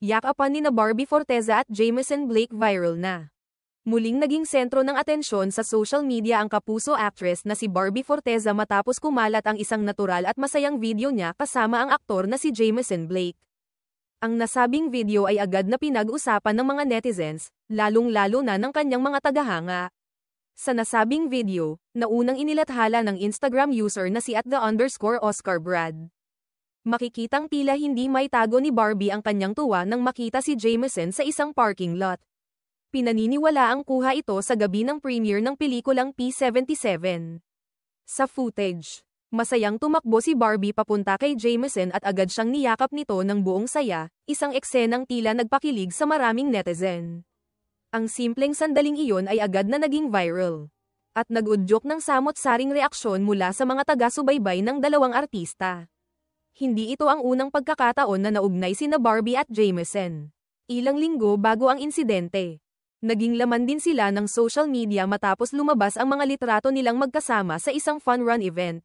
Yakapan nina Barbie Forteza at Jameson Blake viral na. Muling naging sentro ng atensyon sa social media ang kapuso actress na si Barbie Forteza matapos kumalat ang isang natural at masayang video niya kasama ang aktor na si Jameson Blake. Ang nasabing video ay agad na pinag-usapan ng mga netizens, lalong-lalo na ng kanyang mga tagahanga. Sa nasabing video, naunang inilathala ng Instagram user na si @the_Oscar Brad. Makikitang tila hindi maitago ni Barbie ang kanyang tuwa nang makita si Jameson sa isang parking lot. Pinaniniwala ang kuha ito sa gabi ng premiere ng pelikulang P77. Sa footage, masayang tumakbo si Barbie papunta kay Jameson at agad siyang niyakap nito ng buong saya, isang eksenang tila nagpakilig sa maraming netizen. Ang simpleng sandaling iyon ay agad na naging viral. At nag-udyok ng samot-saring reaksyon mula sa mga taga-subaybay ng dalawang artista. Hindi ito ang unang pagkakataon na naugnay sina Barbie at Jameson. Ilang linggo bago ang insidente, naging laman din sila ng social media matapos lumabas ang mga litrato nilang magkasama sa isang fun run event.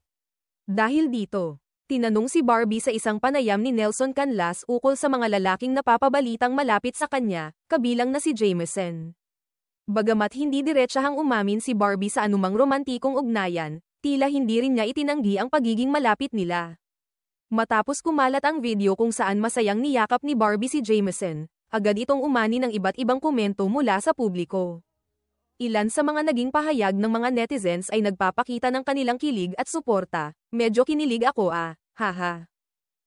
Dahil dito, tinanong si Barbie sa isang panayam ni Nelson Canlas ukol sa mga lalaking napapabalitang malapit sa kanya, kabilang na si Jameson. Bagamat hindi diretsahang umamin si Barbie sa anumang romantikong ugnayan, tila hindi rin niya itinanggi ang pagiging malapit nila. Matapos kumalat ang video kung saan masayang niyakap ni Barbie si Jameson, agad itong umani ng iba't ibang komento mula sa publiko. Ilan sa mga naging pahayag ng mga netizens ay nagpapakita ng kanilang kilig at suporta. Medyo kinilig ako haha.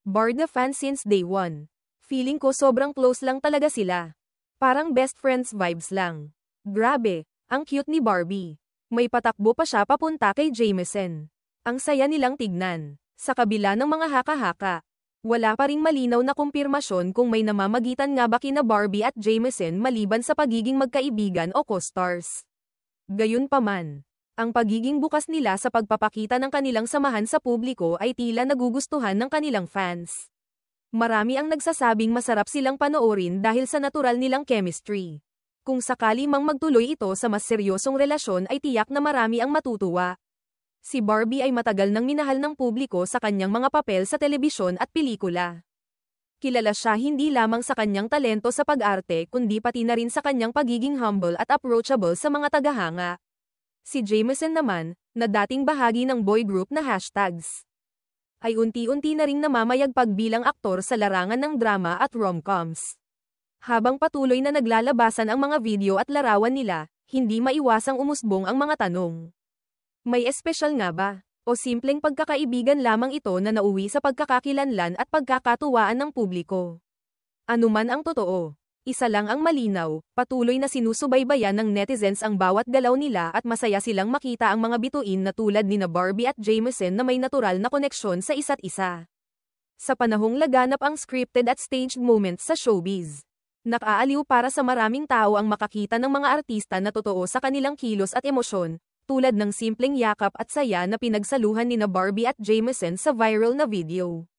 Barda fan since day one. Feeling ko sobrang close lang talaga sila. Parang best friends vibes lang. Grabe, ang cute ni Barbie. May patakbo pa siya papunta kay Jameson. Ang saya nilang tignan. Sa kabila ng mga haka-haka, wala pa ring malinaw na kumpirmasyon kung may namamagitan nga ba kina Barbie at Jameson maliban sa pagiging magkaibigan o co-stars. Gayunpaman, ang pagiging bukas nila sa pagpapakita ng kanilang samahan sa publiko ay tila nagugustuhan ng kanilang fans. Marami ang nagsasabing masarap silang panoorin dahil sa natural nilang chemistry. Kung sakali mang magtuloy ito sa mas seryosong relasyon ay tiyak na marami ang matutuwa. Si Barbie ay matagal nang minahal ng publiko sa kanyang mga papel sa telebisyon at pelikula. Kilala siya hindi lamang sa kanyang talento sa pag-arte kundi pati na rin sa kanyang pagiging humble at approachable sa mga tagahanga. Si Jameson naman, na dating bahagi ng boy group na Hashtags, ay unti-unti na ring namamayagpag bilang aktor sa larangan ng drama at rom-coms. Habang patuloy na naglalabasan ang mga video at larawan nila, hindi maiwasang umusbong ang mga tanong. May espesyal nga ba? O simpleng pagkakaibigan lamang ito na nauwi sa pagkakakilanlan at pagkakatuwaan ng publiko? Ano man ang totoo, isa lang ang malinaw, patuloy na sinusubaybayan ng netizens ang bawat galaw nila at masaya silang makita ang mga bituin na tulad nina Barbie at Jameson na may natural na koneksyon sa isa't isa. Sa panahong laganap ang scripted at staged moments sa showbiz, nakaaliw para sa maraming tao ang makakita ng mga artista na totoo sa kanilang kilos at emosyon, tulad ng simpleng yakap at saya na pinagsaluhan nina Barbie at Jameson sa viral na video.